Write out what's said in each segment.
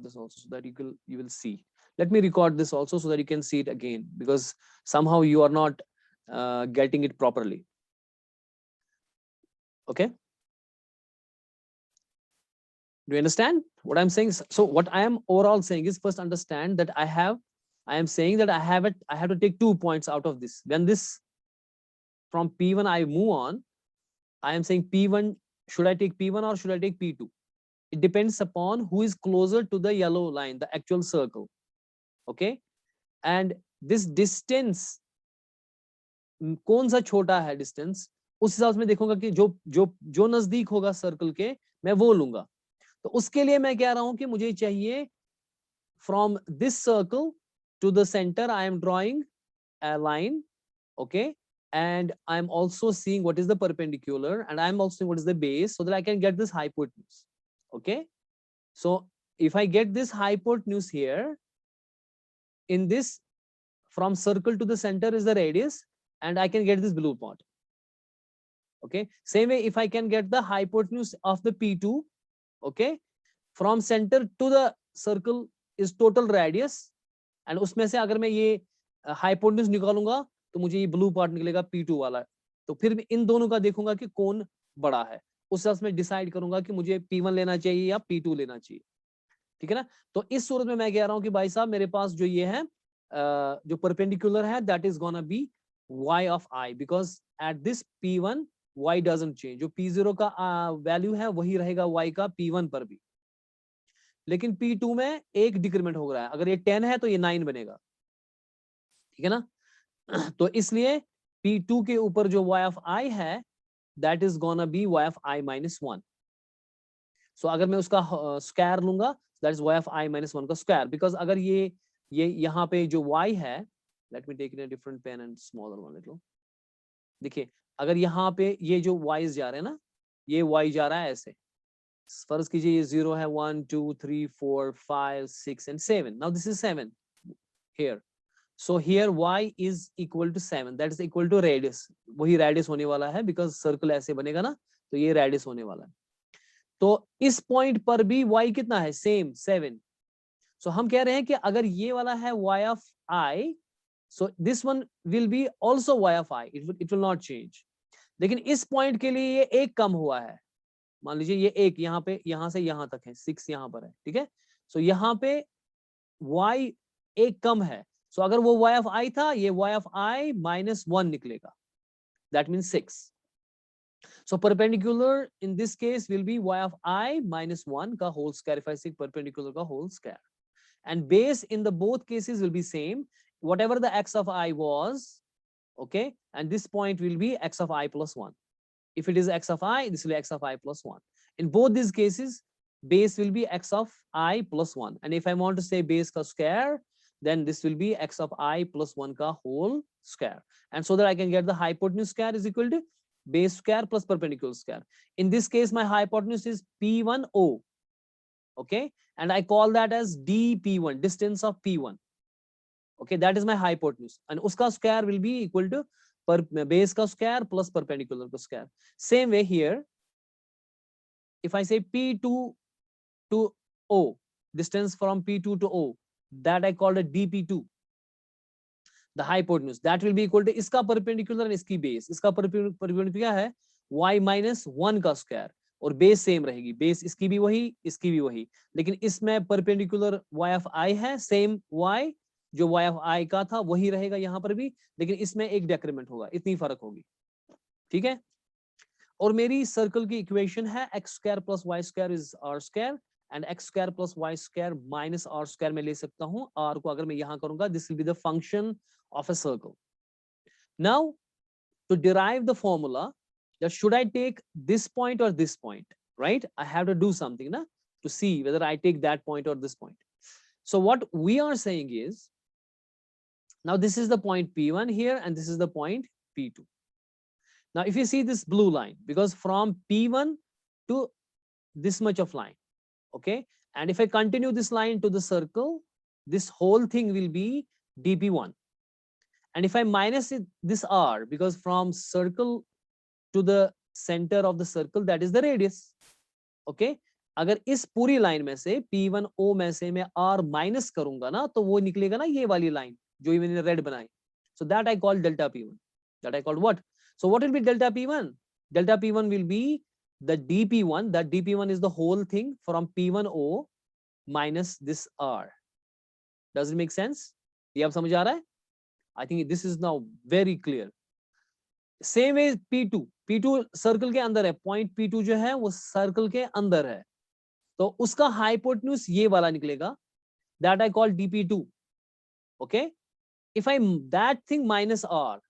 this also so that you will see. Let me record this also so that you can see it again, because somehow you are not getting it properly. Okay, do you understand what I'm saying? So what I am overall saying is, first understand that I am saying that I have to take 2 points out of this. When this from P1 I move on, I am saying P1, should I take P1 or should I take P2? It depends upon who is closer to the yellow line, the actual circle. Okay, and this distance, कौन सा छोटा है distance, उस हिसाब से मैं देखूंगा कि जो जो जो नजदीक होगा सर्कल के मैं वो लूंगा. तो उसके लिए मैं कह रहा हूं कि मुझे चाहिए from this circle to the center I am drawing a line. Okay, and I'm also seeing what is the perpendicular, and I'm also seeing what is the base, so that I can get this hypotenuse. Okay, so if I get this hypotenuse here, in this, from circle to the center is the radius, and I can get this blue part. Okay, same way if I can get the hypotenuse of the P2, okay, from center to the circle is total radius, and उसमें से अगर मैं ये hypotenuse निकालूंगा तो मुझे ये blue part निकलेगा P2 वाला. तो फिर मैं इन दोनों का देखूंगा कि कौन बड़ा है, उस हिसाब से मैं डिसाइड करूंगा कि मुझे P1 लेना चाहिए या P2 लेना चाहिए. ठीक है ना. तो इस सूरत में मैं कह रहा हूं कि भाई साहब मेरे पास जो ये है जो परपेंडिकुलर है, that is gonna be y of I, because at this P1 y doesn't change. जो P0 का वैल्यू है वही रहेगा y का P1 पर भी, लेकिन P2 में एक डिक्रीमेंट हो रहा है. अगर ये 10 है तो ये 9 बनेगा. ठीक है ना. तो इसलिए P2 के ऊपर जो y of I है, that is gonna be y of I minus 1. सो अगर मैं उसका स्क्वायर लूंगा, that is y of I minus 1 का स्क्वायर, बिकॉज अगर ये यहाँ पे जो y है, let me take in a different pen and smaller one little. देखिए अगर यहाँ पे ये जो y जा रहे हैं ना, ये y जा रहा है ऐसे, फर्ज कीजिए ये 0 है, 1 2 3 4 5 6 and 7. Now this is 7 here. So here y is equal to 7, that is equal to radius. वही radius होने वाला है, because circle ऐसे बनेगा ना, तो ये radius होने वाला है. तो इस पॉइंट पर भी y कितना है, सेम 7. सो हम कह रहे हैं कि अगर ये वाला है y of I, so this one will be also y of I, it will not change. लेकिन इस पॉइंट के लिए ये एक कम हुआ है. मान लीजिए ये एक यहाँ पे, यहाँ से यहाँ तक है, 6 यहाँ पर है. ठीक है. सो यहाँ पे y एक कम है. सो अगर वो y of I था, ये y of I minus 1 निकलेगा, that means 6. So perpendicular in this case will be y of I minus 1 का whole square, if I say perpendicular का whole square. And base in the both cases will be same, whatever the x of I was, okay, and this point will be x of I plus 1. If it is x of I, this will be x of I plus 1. In both these cases, base will be x of I plus 1. And if I want to say base ka square, then this will be x of I plus 1 ka whole square. And so that I can get the hypotenuse square is equal to base square plus perpendicular square. In this case, my hypotenuse is P1O. Okay. And I call that as dP1, distance of P1. Okay. That is my hypotenuse. And uska square will be equal to base ka square plus perpendicular ka square. Same way here, if I say P2 to O, distance from P2 to O, that I called a dP2, the hypotenuse, that will be equal to iska perpendicular and iski base. Iska perpendicular क्या है, y minus 1 का square, और base same रहेगी. base इसकी भी वही, इसकी भी वही, लेकिन इसमें perpendicular y of I है, same y जो y of I का था वही रहेगा यहाँ पर भी, लेकिन इसमें एक डेक्रीमेंट होगा, इतनी फर्क होगी. ठीक है. और मेरी सर्कल की इक्वेशन है x square plus y square is r square, and x square plus y square minus r square में ले सकता हूँ. r को अगर मैं यहाँ करूंगा, this will be the function of a circle. Now to derive the formula, that should I take this point or this point, right? I have to do something na, to see whether I take that point or this point. So what we are saying is, now this is the point P1 here, and this is the point P2. Now if you see this blue line, because from P1 to this much of line, okay, and if I continue this line to the circle, this whole thing will be dP1. And if I minus it, this r, because from circle to the center of the circle, that is the radius. Okay. अगर इस पूरी line में से P1O में से मैं R minus करूंगा ना, तो वो निकलेगा ना ये वाली लाइन जो मैंने रेड बनाई. So that I call delta P1. That I call what? So what will be delta P1? Delta P1 will be the dP1. That dP1 is the whole thing from P1O minus this R. Does it make sense? ये आप समझ आ रहा है? I think this is now very clear. Same way P2. P2 circle के अंदर है. Point P2 जो है वो सर्कल के अंदर है, तो उसका हाइपोटेन्यूज ये वाला निकलेगा. That I call dP2. Okay. If I that thing minus R.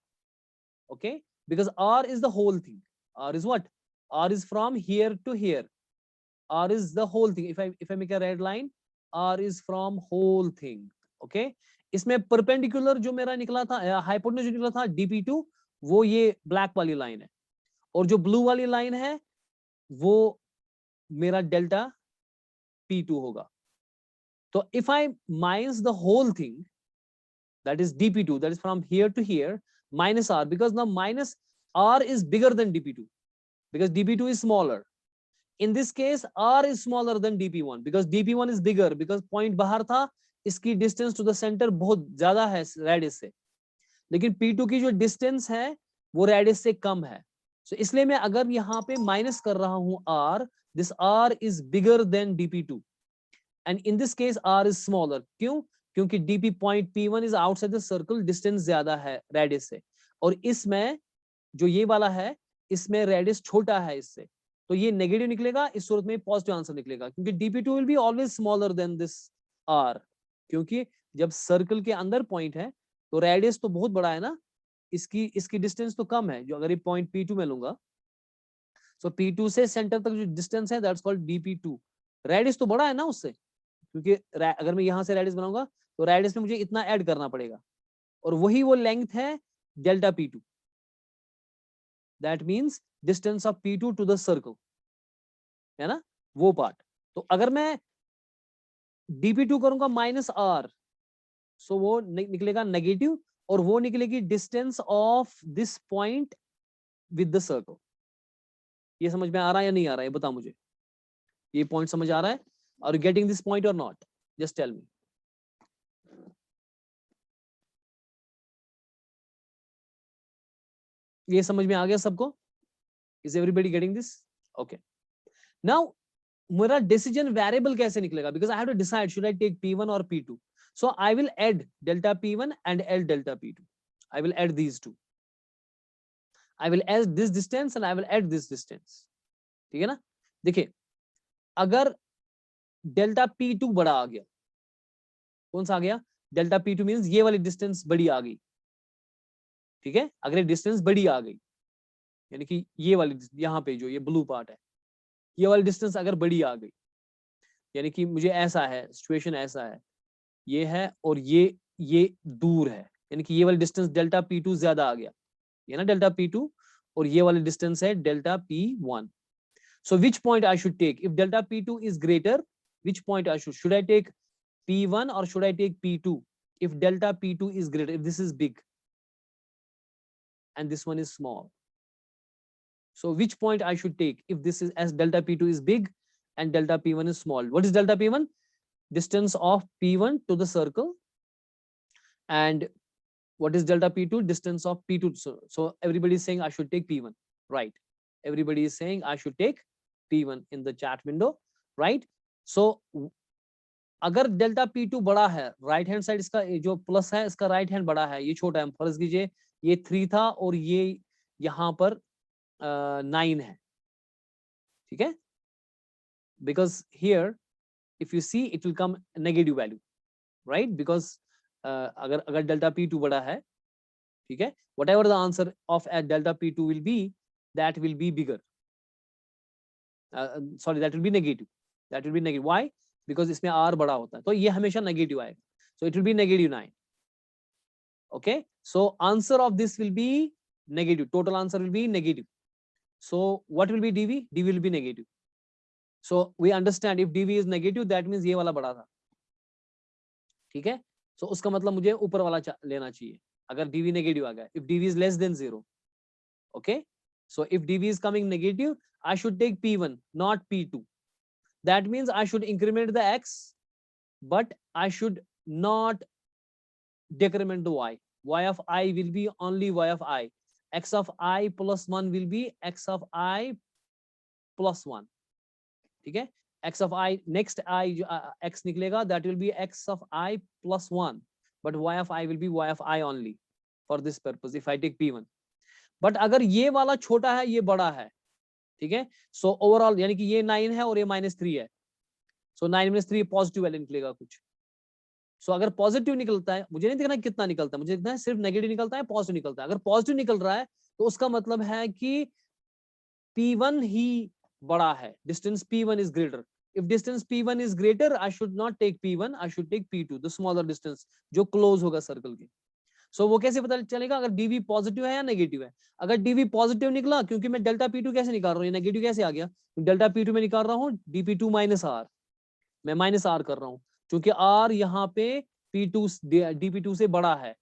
Okay, because R is the whole thing. R is what? R is from here to here. R is the whole thing. If I make a red line, R is from whole thing. Okay. इसमें perpendicular जो मेरा निकला था, hypotenuse जो निकला था dP2, वो ये ब्लैक वाली लाइन है, और जो ब्लू वाली लाइन है वो मेरा डेल्टा P2 होगा. तो if I minus the whole thing, that is dP2, that is from here to here, minus R, because now minus R is bigger than dP2 because dP2 is smaller. In this case, R is smaller than dP1 because dP1 is bigger, because point बाहर था, इसकी distance to the center बहुत ज्यादा है radius से, लेकिन P2 की जो distance है वो radius से कम है. So इसलिए मैं अगर यहाँ पे minus कर रहा हूँ R, this R is bigger than dP2, and in this case R is smaller. क्यों? क्योंकि dP point P1 is outside the circle, distance ज्यादा है radius से, और इसमें जो ये वाला है इसमें radius छोटा है इससे, तो ये नेगेटिव निकलेगा. इस सूरत में पॉजिटिव आंसर निकलेगा, क्योंकि dP2 will be always smaller than this R, क्योंकि जब सर्कल के अंदर पॉइंट है तो रेडियस तो बहुत बड़ा है ना, इसकी डिस्टेंस तो कम है. जो अगर ये पॉइंट P2 में लूंगा, सो P2 से सेंटर तक जो डिस्टेंस है दैट्स कॉल्ड dP2. रेडियस तो बड़ा है ना उससे, क्योंकि अगर मैं यहां से रेडियस बनाऊंगा तो रेडियस में मुझे इतना ऐड करना पड़ेगा, और वही वो लेंथ है delta P2. That means distance of P2 to the circle, है ना, वो पार्ट. तो अगर मैं dP2 करूंगा माइनस R, सो वो निकलेगा नेगेटिव, और वो निकलेगी distance of this point with the circle. ये समझ में आ रहा है या नहीं आ रहा है, बता मुझे. ये पॉइंट समझ आ रहा है? Are you getting this point और नॉट? Just tell me. ये समझ में आ गया सबको? Is everybody getting this? Okay. Now मेरा डिसीजन वेरिएबल कैसे निकलेगा, because I have to decide should I take P1 और P2. So I will add delta P1 and add delta P2. I will add these two. I will add this distance and I will add this distance. ठीक है ना? देखिए, अगर delta P2 बड़ा आ गया, कौन सा आ गया? डेल्टा P2 मींस ये वाली डिस्टेंस बड़ी आ गई. ठीक है, अगर ये डिस्टेंस बड़ी आ गई, यानी कि ये वाली यहाँ पे जो ये ब्लू पार्ट है, ये वाली डिस्टेंस अगर बड़ी आ गई, यानी कि मुझे ऐसा है, सिचुएशन ऐसा है, ये है और ये दूर है, यानी कि ये वाली डिस्टेंस डेल्टा P2 ज्यादा आ गया, ये ना डेल्टा P2, और ये वाली डिस्टेंस है delta P1. So which point I should take? If delta P2 is greater, which point I should I take P1 or should I take P2? If delta P2 is greater, if this is big and this one is small, so which point I should take if this is, as delta P2 is big and delta P1 is small? What is delta P1? Distance of P1 to the circle. And what is delta P2? Distance of P2 to circle. So everybody is saying I should take P1, right? Everybody is saying I should take P1 in the chat window, right? So अगर delta P2 बड़ा है, right hand side इसका जो plus है इसका right hand बड़ा है, ये छोटा है. फर्ज कीजिए ये 3 था और ये यहाँ पर 9 है. ठीक है, because here if you see it will come negative value, right? Because अगर डेल्टा P2 बड़ा है, ठीक है, whatever the answer of at delta P2 will be, that will be bigger. Sorry, that will be negative. That will be negative. Why? Because इसमें R बड़ा होता है, तो ये हमेशा नेगेटिव आएगा. So it will be negative 9. Okay, so answer of this will be negative. Total answer will be negative. So what will be DV? DV will be negative. So we understand if DV is negative that means ये वाला बड़ा था. ठीक है, सो उसका मतलब मुझे ऊपर वाला लेना चाहिए अगर DV नेगेटिव आ गया. If DV is less than 0, okay, so if DV is coming negative, I should take P1, not P2. That means I should increment the x, but I should not decrement the y. Y of I will be only y of I. X of I plus 1 will be x of I plus 1. ठीक है, x of I next I x निकलेगा, that will be x of I plus 1, but y of I will be y of I only for this purpose if I take p1. but अगर ये वाला छोटा है ये बड़ा है, ठीक है, सो ओवरऑल यानी कि ये 9 है और ये -3 है, सो 9 - 3 पॉजिटिव वैल्यू निकलेगा कुछ. सो अगर पॉजिटिव निकलता है, मुझे नहीं देखना कितना निकलता है, मुझे देखना है सिर्फ नेगेटिव निकलता है पॉजिटिव निकलता है. अगर पॉजिटिव निकल रहा है तो उसका मतलब है कि p1 ही बड़ा है, distance p1 is greater. If distance p1 is greater, I should not take p1, I should take p2, the smaller distance जो क्लोज होगा सर्कल के. सो वो कैसे पता चलेगा अगर dv पॉजिटिव है या नेगेटिव है. अगर dv पॉजिटिव निकला, क्योंकि मैं डेल्टा p2 कैसे निकाल रहा हूँ, नेगेटिव कैसे आ गया, डेल्टा p2 में निकाल रहा हूँ dp2 माइनस r, मैं माइनस r कर रहा हूँ क्योंकि r यहाँ पे p2 dp2 से बड़ा है,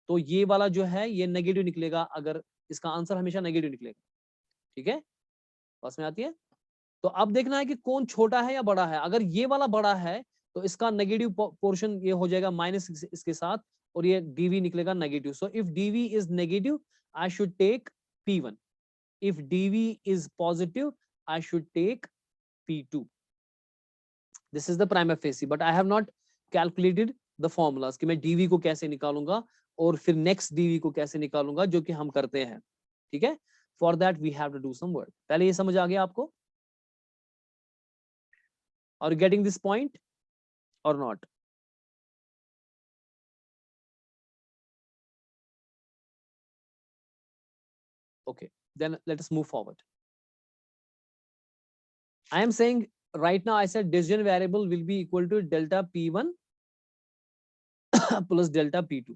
तो ये वाला जो है ये नेगेटिव निकलेगा, अगर इसका आंसर हमेशा नेगेटिव निकलेगा. ठीक है, पास में आती है. तो अब देखना है कि कौन छोटा है या बड़ा है. अगर ये वाला बड़ा है तो इसका नेगेटिव पोर्शन ये हो जाएगा माइनस इसके साथ, और ये dv निकलेगा negative. So if dv is negative I should take p1, if dv is positive I should take p2. This is the primary facie, but I have not calculated the formulas कि मैं dv को कैसे निकालूंगा और फिर next dv को कैसे निकालूंगा, जो कि हम करते हैं. ठीक है, for that we have to do some work. पहले ये समझ आ गया आपको? Are you getting this point or not? Okay, then let us move forward. I am saying right now, I said decision variable will be equal to delta p1 plus delta p2.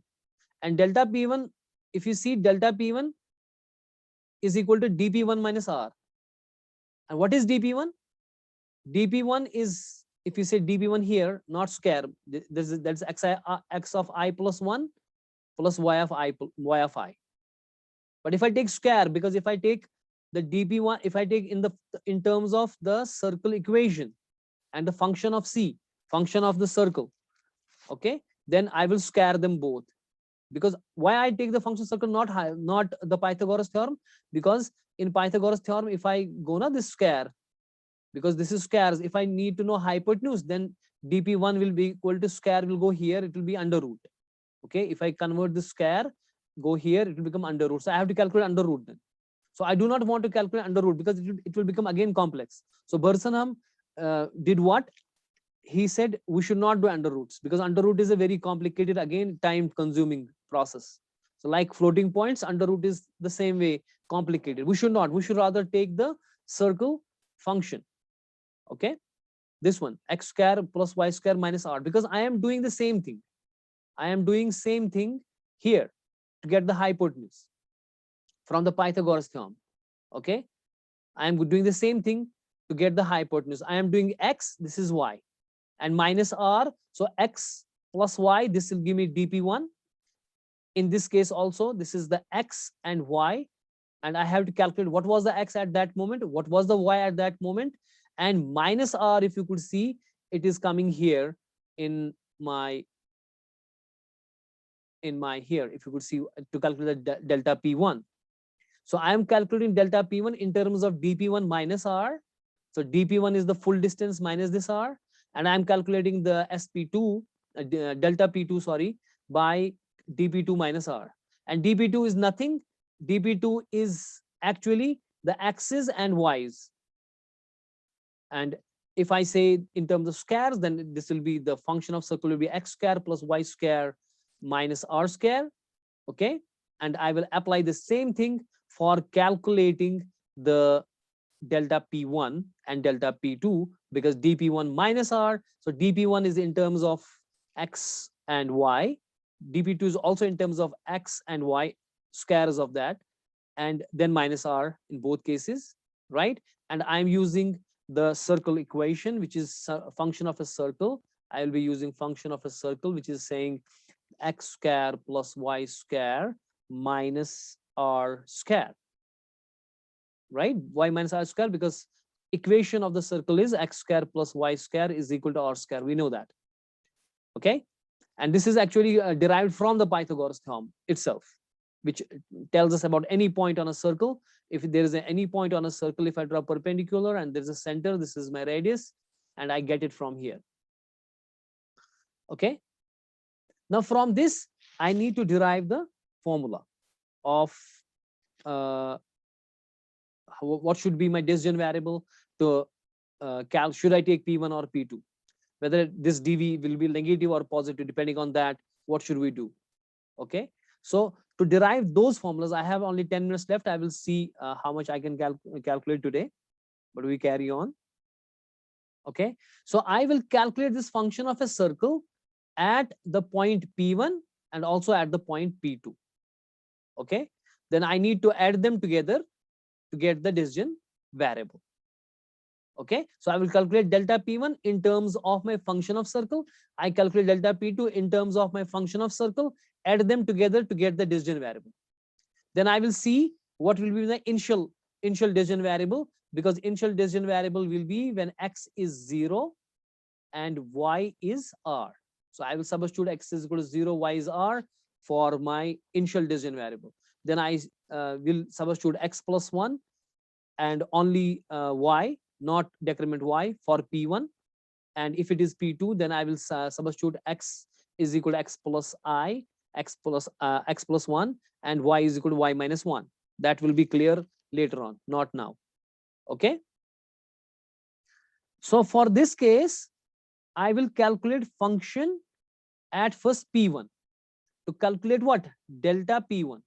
And delta p1, if you see, delta p1 is equal to dp1 minus r. And what is dp1? dp1 is, if you say dp1 here, not square, that's x of I plus 1 plus y of I. But if I take square, because if I take the dp1, if I take in terms of the circle equation and the function of c, function of the circle, okay, then I will square them both. Because why I take the function circle, not the Pythagoras theorem? Because in Pythagoras theorem, if I go na this square, because this is squares, if I need to know hypotenuse, then dp1 will be equal to square will go here, it will be under root. Okay, if I convert the square, go here, it will become under root. So I have to calculate under root then. So I do not want to calculate under root because it will become again complex. So Bersenham did what? He said we should not do under roots because under root is a very complicated, again, time consuming process. So like floating points, under root is the same way complicated. We should not. We should rather take the circle function. Okay, this one, x square plus y square minus r, because I am doing the same thing. I am doing same thing here to get the hypotenuse from the Pythagoras theorem. Okay, I am doing the same thing to get the hypotenuse. I am doing x, this is y, and minus r. So x plus y, this will give me dp1. In this case also, this is the x and y, and I have to calculate what was the x at that moment, what was the y at that moment, and minus r, if you could see, it is coming here in my here, if you could see, to calculate the delta p1. So I am calculating delta p1 in terms of dp1 minus r. So dp1 is the full distance minus this r, and I am calculating the sp2, delta p2, sorry, by dp2 minus r. And dp2 is nothing. dp2 is actually the x's and y's. And if I say in terms of squares, then this will be the function of circle will be x square plus y square minus r square. Okay, and I will apply the same thing for calculating the delta p1 and delta p2, because dp1 minus r, so dp1 is in terms of x and y, dp2 is also in terms of x and y, squares of that, and then minus r in both cases, right? And I'm using the circle equation, which is a function of a circle. I will be using function of a circle, which is saying x square plus y square minus r square, right? Y minus r square, because equation of the circle is x square plus y square is equal to r square. We know that. Okay, and this is actually derived from the Pythagoras theorem itself, which tells us about any point on a circle. If there is any point on a circle, if I draw perpendicular and there's a center, this is my radius, and I get it from here. Okay, now from this I need to derive the formula of what should be my decision variable to should I take P1 or P2, whether this dV will be negative or positive. Depending on that, what should we do? Okay, so to derive those formulas, I have only 10 minutes left. I will see how much I can calculate today, but we carry on. Okay, so I will calculate this function of a circle at the point P1 and also at the point P2. Okay, then I need to add them together to get the decision variable. Okay, so I will calculate delta P1 in terms of my function of circle. I calculate delta P2 in terms of my function of circle, add them together to get the decision variable. Then I will see what will be the initial decision variable, because initial decision variable will be when x is 0 and y is r. So I will substitute x is equal to 0, y is r for my initial decision variable. Then I will substitute x plus 1 and only y, not decrement y, for P1. And if it is P2, then I will substitute x is equal to x plus I, x plus 1, and y is equal to y minus 1. That will be clear later on, not now. Okay. So for this case, I will calculate function at first P1. To calculate what? Delta P1.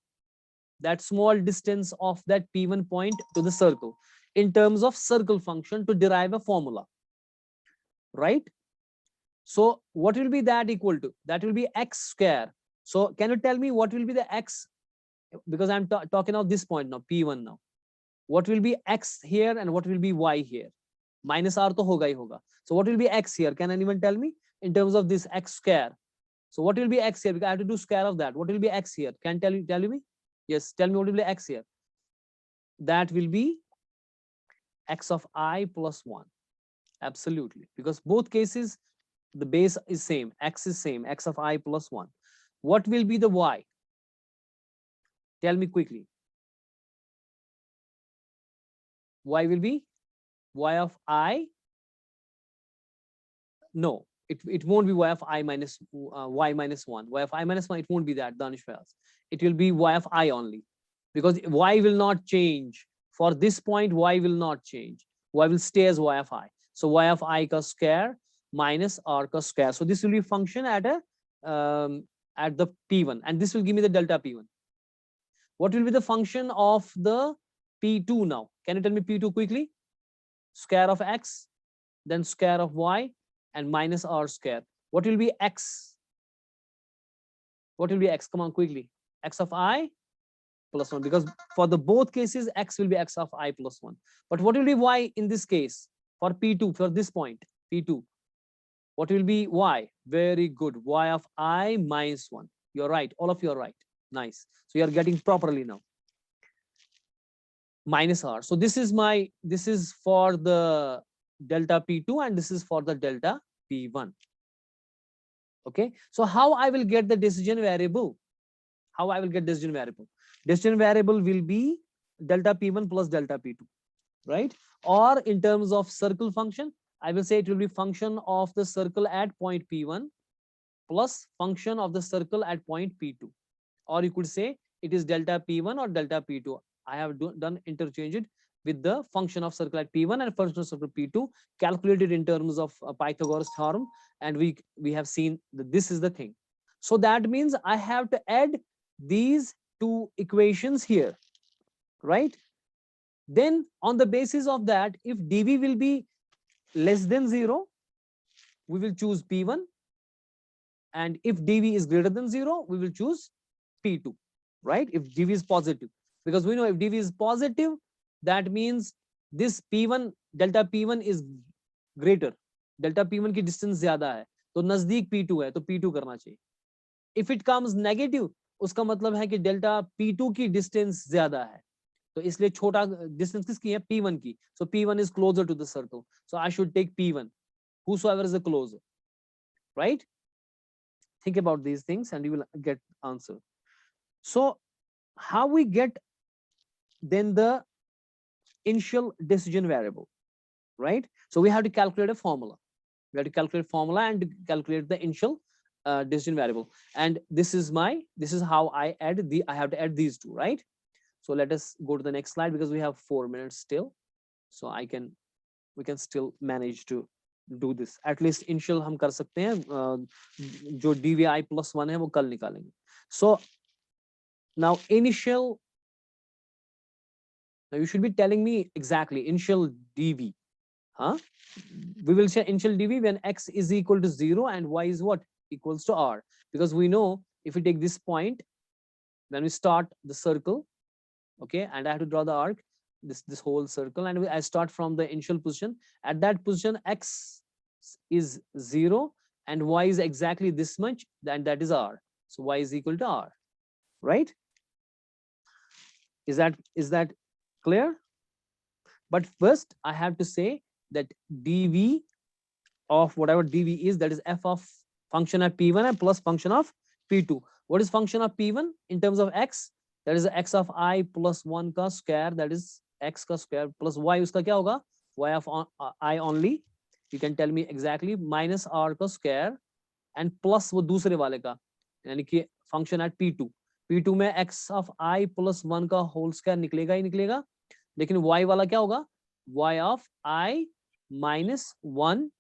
That small distance of that P1 point to the circle in terms of circle function to derive a formula, right? So what will be that equal to? That will be x square. So can you tell me what will be the x? Because I'm talking of this point now, P1 now. What will be x here and what will be y here? Minus r to hoga hi hoga. So what will be x here? Can anyone tell me in terms of this x square? So what will be x here? Because I have to do square of that. What will be x here? Can tell you me? Yes, tell me what will be x here. That will be x of I plus 1. Absolutely, because both cases the base is same, x is same, x of I plus 1. What will be the y? Tell me quickly. Y will be y of I. No, it won't be y of I minus y minus 1. Y of I minus 1, it won't be that, Danish Fayaz. It will be y of I only, because y will not change. For this point, y will not change. Y will stay as y of I. So y of I ka square minus r ka square. So this will be function at a at the P1, and this will give me the delta P1. What will be the function of the P2 now? Can you tell me P2 quickly? Square of x, then square of y, and minus r square. What will be x? What will be x? Come on, quickly. X of I plus 1, because for the both cases x will be x of I plus 1. But what will be y in this case for P2, for this point P2? What will be y? Very good, y of I minus 1. You're right, all of you are right. Nice. So you are getting properly now. Minus r. So this is for the delta P2 and this is for the delta P1. Okay, so how I will get the decision variable? How I will get decision variable? Decision variable will be delta P1 plus delta P2, right? Or in terms of circle function, I will say it will be function of the circle at point P1 plus function of the circle at point P2. Or you could say it is delta P1 or delta P2. I have done interchange it with the function of circle at P1 and function of circle P2, calculated in terms of Pythagoras theorem, and we have seen that this is the thing. So that means I have to add these two equations here, right? Then on the basis of that, if dV will be less than 0, we will choose P1, and if dV is greater than 0, we will choose P2, right? If dV is positive, because we know if dV is positive, that means this P1, delta P1 is greater. Delta P1 की distance ज्यादा है, तो नजदीक P2 है, तो P2 करना चाहिए. If it comes negative, उसका मतलब है कि delta P2 की distance ज्यादा है. तो इसलिए छोटा डिस्टेंस किसकी है, P1 की. So P1 is closer to the circle. So I should take P1. Whosoever is the closer, right? Think about these things and you will get answer. So how we get then the initial decision variable, right? So we have to calculate a formula. We have to calculate formula and calculate the initial decision variable. And this is how I have to add these two, right? So let us go to the next slide because we have 4 minutes still. So we can still manage to do this. At least initial हम कर सकते हैं, जो dvi plus 1 है वो कल निकालेंगे. So now initial, now you should be telling me exactly initial dv. We will say initial dv when x is equal to 0 and y is what, equals to r, because we know if we take this point, then we start the circle, okay, and I have to draw the arc, this whole circle, and I start from the initial position. At that position x is 0 and y is exactly this much, and that is r. So y is equal to r, right? Is that clear? But first I have to say that dv of whatever dv is, that is f of function at p1 and plus function of p2. What is function of p1 in terms of x? That is x of I plus 1 का square, that is x का square, plus y उसका क्या होगा, y of I only, you can tell me exactly, minus r का square and plus वो दूसरे वाले का, यानी कि function at p2. p2 में x of I plus 1 का whole square निकलेगा ही निकलेगा, लेकिन y वाला क्या होगा, y of I minus 1,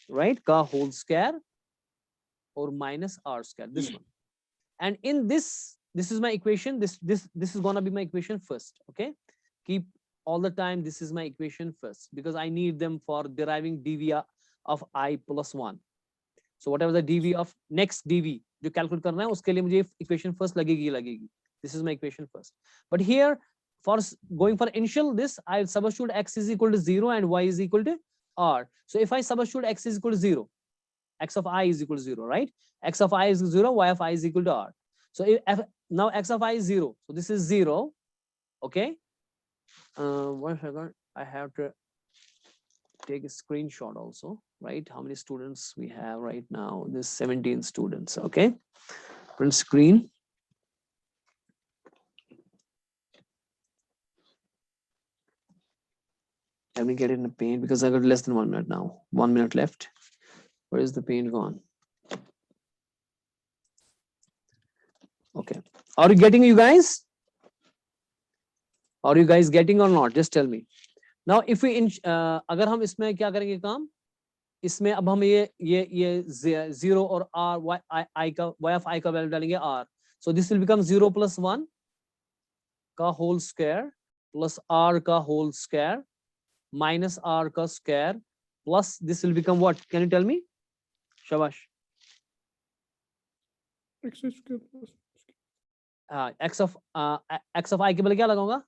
right, का whole square or minus r square, this one. And in this is my equation, this is gonna be my equation first, okay? Keep all the time, this is my equation first because I need them for deriving dv of I plus 1. So whatever the dv of next dv जो calculate करना है उसके लिए मुझे equation first लगेगी. This is my equation first. But here for going for initial, this I substitute x is equal to 0 and y is equal to r. So if I substitute x is equal to 0, x of I is equal to 0, right? X of I is 0, y of I is equal to r. So if now x of I is 0, so this is 0, okay? 1 second, I have to take a screenshot also, right? How many students we have right now? There's 17 students, okay? Print screen. Let me get it in the paint because I got less than 1 minute now. 1 minute left. Where is the paint gone? Okay. Are you getting, you guys? Are you guys getting or not? Just tell me. Now if we अगर हम इसमें क्या करेंगे काम, इसमें अब हम ये 0 और r y of I का वैल्यू डालेंगे r. So this will become 0 plus 1 का whole square plus r का whole square minus r का square plus this will become what? Can you tell me? Shabash. x of I के बदले क्या लगाऊंगा?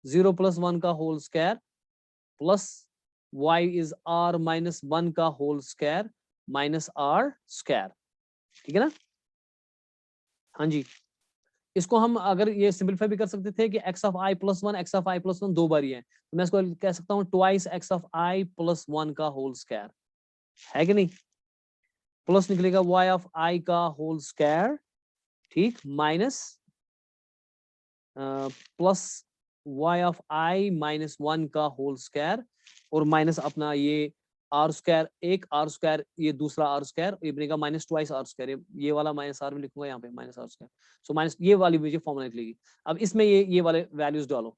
0 plus 1 का whole square plus y is r minus 1 का whole square minus r square. ठीक है ना? हाँ जी. इसको हम अगर ये सिंपलीफाई भी कर सकते थे कि x of I plus 1 x of I plus 1 दो बार ही है, तो मैं इसको कह सकता हूँ twice x of I plus 1 का whole square, है कि नहीं? प्लस निकलेगा y of I का whole square, ठीक, minus plus y of I minus 1 का whole square और माइनस अपना ये r square, एक r square, ये दूसरा r square, ये बनेगा माइनस ट्वाइस r square. ये वाला माइनस r भी लिखूंगा यहाँ पे minus r square. So minus ये वाली मुझे फॉर्मूला निकलेगी. अब इसमें ये वाले वैल्यूज डालो.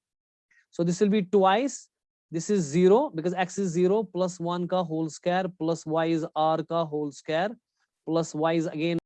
So this will be twice, this is 0 because x is 0 plus 1 का whole square plus y is r का whole square plus y is again